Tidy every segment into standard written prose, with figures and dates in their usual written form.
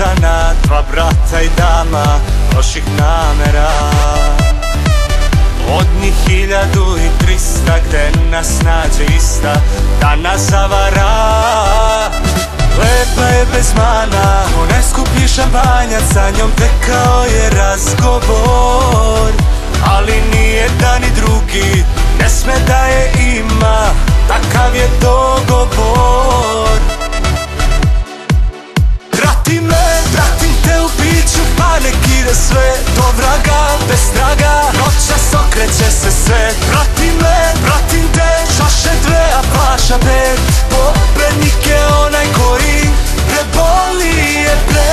izlizana, dva brata i dama loših namera. Od njih 1300 gde nas nađe ista da nas zavara. Lepa je bez mana, onaj skuplji šampanjac, sa njom tekao je razgovor. Ali ni jedan ni drugi ne sme da je ima, takav je dogovor. Prati me, pratim te u biću, pa nek ide sve do vraga, bez traga, noćas okreće se sve. Prati me, pratim te, čaše dve, a plaša pet. Pobednik je onaj koji preboli je pre.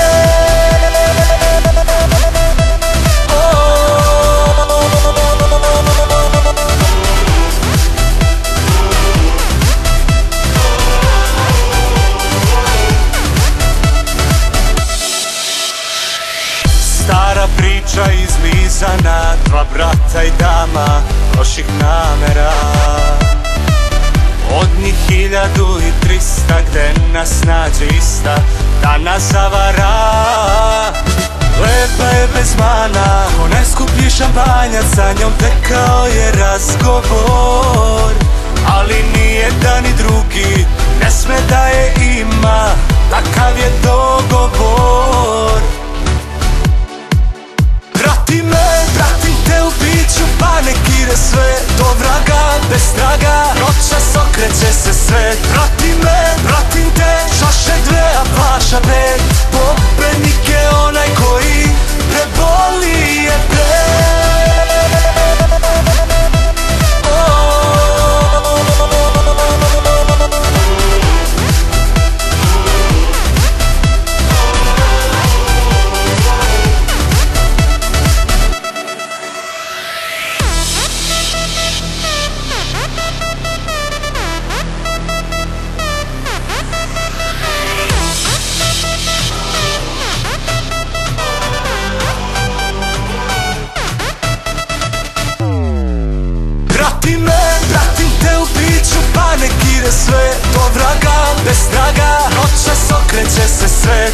Stara priča izlizana, dva brata i dama loših namera. Od njih 1300 gde nas nađe ista da nas zavara. Lepa je bez mana, onaj skuplji šampanjac, sa njom tekao je razgovor. Ali ni jedan ni drugi ne sme da je ima, takav je dogovor. Prati me, pratim te u biću, pa nek ide sve do vraga, bez traga, noćas okreće se sve. Prati me, pratim te, čaše dve, a plaša pet. Pobednik je onaj koji preboli je pre. Prati me, pratim te u biću, pa nek ide sve do vraga, bez traga, noćas okreće se sve.